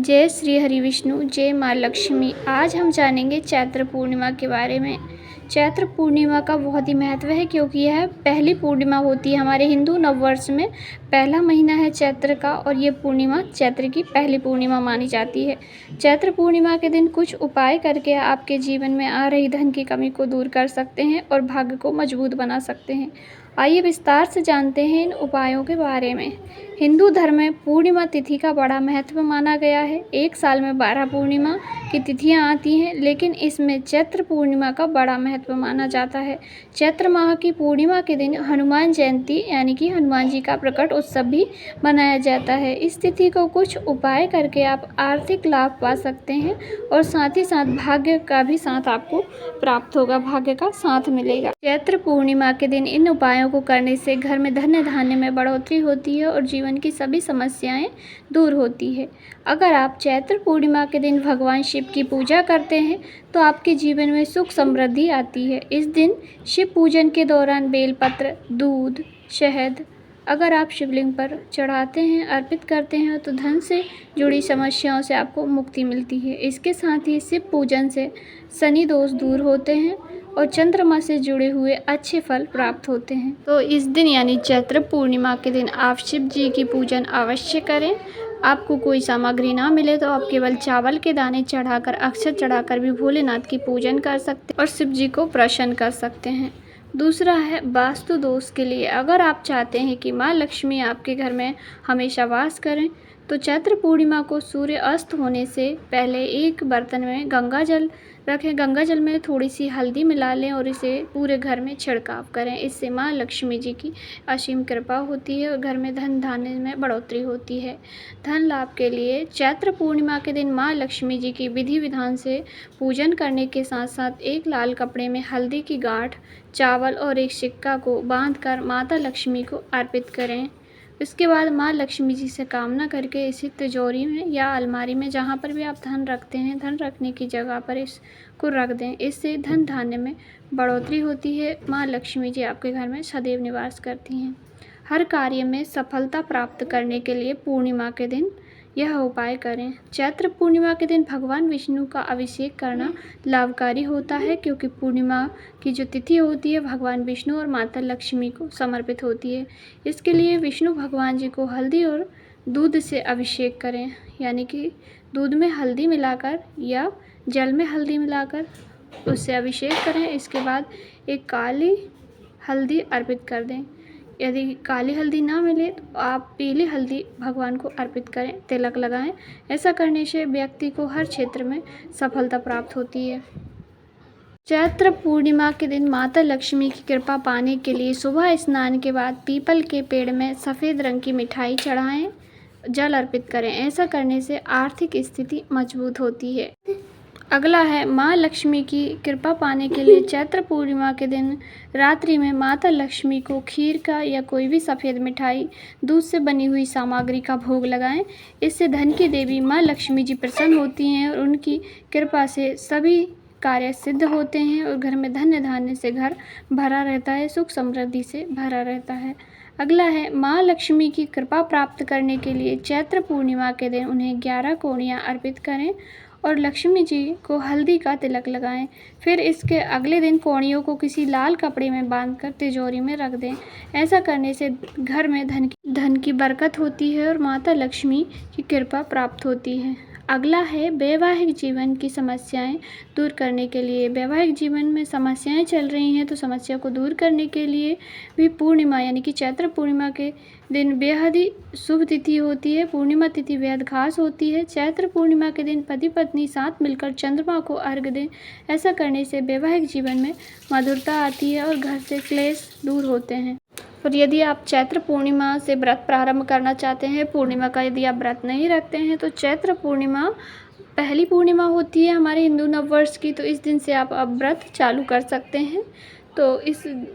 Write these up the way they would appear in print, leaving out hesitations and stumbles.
जय श्री हरि विष्णु, जय माँ लक्ष्मी। आज हम जानेंगे चैत्र पूर्णिमा के बारे में। चैत्र पूर्णिमा का बहुत ही महत्व है क्योंकि यह पहली पूर्णिमा होती है हमारे हिंदू नववर्ष में। पहला महीना है चैत्र का और ये पूर्णिमा चैत्र की पहली पूर्णिमा मानी जाती है। चैत्र पूर्णिमा के दिन कुछ उपाय करके आपके जीवन में आ रही धन की कमी को दूर कर सकते हैं और भाग्य को मजबूत बना सकते हैं। आइए विस्तार से जानते हैं इन उपायों के बारे में। हिंदू धर्म में पूर्णिमा तिथि का बड़ा महत्व माना गया है। एक साल में 12 पूर्णिमा की तिथियां आती हैं, लेकिन इसमें चैत्र पूर्णिमा का बड़ा महत्व माना जाता है। चैत्र माह की पूर्णिमा के दिन हनुमान जयंती यानी कि हनुमान जी का प्रकट उत्सव भी मनाया जाता है। इस तिथि को कुछ उपाय करके आप आर्थिक लाभ पा सकते हैं और साथ ही साथ भाग्य का भी साथ आपको प्राप्त होगा, भाग्य का साथ मिलेगा। चैत्र पूर्णिमा के दिन इन उपायों को करने से घर में धन धान्य में बढ़ोतरी होती है और जीवन की सभी समस्याएं दूर होती है। अगर आप चैत्र पूर्णिमा के दिन भगवान शिव की पूजा करते हैं तो आपके जीवन में सुख समृद्धि आती है। इस दिन शिव पूजन के दौरान बेलपत्र, दूध, शहद अगर आप शिवलिंग पर चढ़ाते हैं, अर्पित करते हैं तो धन से जुड़ी समस्याओं से आपको मुक्ति मिलती है। इसके साथ ही शिव पूजन से शनि दोष दूर होते हैं और चंद्रमा से जुड़े हुए अच्छे फल प्राप्त होते हैं। तो इस दिन यानी चैत्र पूर्णिमा के दिन आप शिव जी की पूजन अवश्य करें। आपको कोई सामग्री ना मिले तो आप केवल चावल के दाने चढ़ाकर, अक्षत चढ़ाकर भी भोलेनाथ की पूजन कर सकते हैं और शिव जी को प्रसन्न कर सकते हैं। दूसरा है वास्तु दोष के लिए। अगर आप चाहते हैं कि माँ लक्ष्मी आपके घर में हमेशा वास करें तो चैत्र पूर्णिमा को सूर्य अस्त होने से पहले एक बर्तन में गंगा जल रखें। गंगा जल में थोड़ी सी हल्दी मिला लें और इसे पूरे घर में छिड़काव करें। इससे माँ लक्ष्मी जी की असीम कृपा होती है और घर में धन धान्य में बढ़ोतरी होती है। धन लाभ के लिए चैत्र पूर्णिमा के दिन माँ लक्ष्मी जी की विधि विधान से पूजन करने के साथ साथ एक लाल कपड़े में हल्दी की गांठ, चावल और एक सिक्का को बांधकर माता लक्ष्मी को अर्पित करें। इसके बाद माँ लक्ष्मी जी से कामना करके इसे तिजोरी में या अलमारी में, जहाँ पर भी आप धन रखते हैं, धन रखने की जगह पर इसको रख दें। इससे धन धान्य में बढ़ोतरी होती है। माँ लक्ष्मी जी आपके घर में सदैव निवास करती हैं। हर कार्य में सफलता प्राप्त करने के लिए पूर्णिमा के दिन यह उपाय करें। चैत्र पूर्णिमा के दिन भगवान विष्णु का अभिषेक करना लाभकारी होता है क्योंकि पूर्णिमा की जो तिथि होती है भगवान विष्णु और माता लक्ष्मी को समर्पित होती है। इसके लिए विष्णु भगवान जी को हल्दी और दूध से अभिषेक करें, यानी कि दूध में हल्दी मिलाकर या जल में हल्दी मिलाकर उससे अभिषेक करें। इसके बाद एक काली हल्दी अर्पित कर दें। यदि काली हल्दी ना मिले तो आप पीली हल्दी भगवान को अर्पित करें, तिलक लगाएं। ऐसा करने से व्यक्ति को हर क्षेत्र में सफलता प्राप्त होती है। चैत्र पूर्णिमा के दिन माता लक्ष्मी की कृपा पाने के लिए सुबह स्नान के बाद पीपल के पेड़ में सफ़ेद रंग की मिठाई चढ़ाएं, जल अर्पित करें। ऐसा करने से आर्थिक स्थिति मजबूत होती है। अगला है माँ लक्ष्मी की कृपा पाने के लिए चैत्र पूर्णिमा के दिन रात्रि में माता लक्ष्मी को खीर का या कोई भी सफ़ेद मिठाई, दूध से बनी हुई सामग्री का भोग लगाएं। इससे धन की देवी माँ लक्ष्मी जी प्रसन्न होती हैं और उनकी कृपा से सभी कार्य सिद्ध होते हैं और घर में धन्य धान्य से घर भरा रहता है, सुख समृद्धि से भरा रहता है। अगला है माँ लक्ष्मी की कृपा प्राप्त करने के लिए चैत्र पूर्णिमा के दिन उन्हें 11 कोड़ियाँ अर्पित करें और लक्ष्मी जी को हल्दी का तिलक लगाएं। फिर इसके अगले दिन कोड़ियों को किसी लाल कपड़े में बांधकर तिजोरी में रख दें। ऐसा करने से घर में धन की बरकत होती है और माता लक्ष्मी की कृपा प्राप्त होती है। अगला है वैवाहिक जीवन की समस्याएं दूर करने के लिए। वैवाहिक जीवन में समस्याएं चल रही हैं तो समस्या को दूर करने के लिए भी पूर्णिमा यानी कि चैत्र पूर्णिमा के दिन बेहद ही शुभ तिथि होती है। पूर्णिमा तिथि बेहद खास होती है। चैत्र पूर्णिमा के दिन पति पत्नी साथ मिलकर चंद्रमा को अर्घ्य दें। ऐसा करने से वैवाहिक जीवन में मधुरता आती है और घर से क्लेश दूर होते हैं। और यदि आप चैत्र पूर्णिमा से व्रत प्रारंभ करना चाहते हैं, पूर्णिमा का यदि आप व्रत नहीं रखते हैं तो चैत्र पूर्णिमा पहली पूर्णिमा होती है हमारे हिंदू नववर्ष की, तो इस दिन से आप अब व्रत चालू कर सकते हैं। तो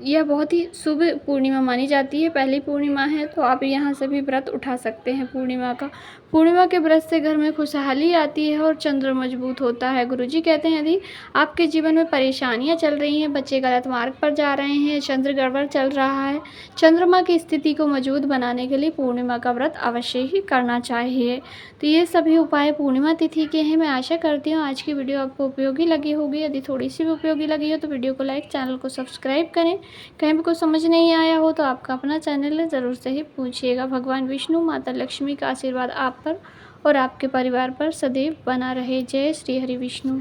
यह बहुत ही शुभ पूर्णिमा मानी जाती है। पहली पूर्णिमा है तो आप यहाँ से भी व्रत उठा सकते हैं पूर्णिमा का। पूर्णिमा के व्रत से घर में खुशहाली आती है और चंद्र मजबूत होता है। गुरुजी कहते हैं यदि आपके जीवन में परेशानियां चल रही हैं, बच्चे गलत मार्ग पर जा रहे हैं, चंद्र गड़बड़ चल रहा है, चंद्रमा की स्थिति को मजबूत बनाने के लिए पूर्णिमा का व्रत अवश्य ही करना चाहिए। तो ये सभी उपाय पूर्णिमा तिथि के हैं। मैं आशा करती हूँ आज की वीडियो आपको उपयोगी लगी होगी। यदि थोड़ी सी भी उपयोगी लगी हो तो वीडियो को लाइक, चैनल को सब्सक्राइब करें। कहीं भी कुछ समझ नहीं आया हो तो आपका अपना चैनल है, ज़रूर से ही पूछिएगा। भगवान विष्णु, माता लक्ष्मी का आशीर्वाद आप पर और आपके परिवार पर सदैव बना रहे। जय श्री हरि विष्णु।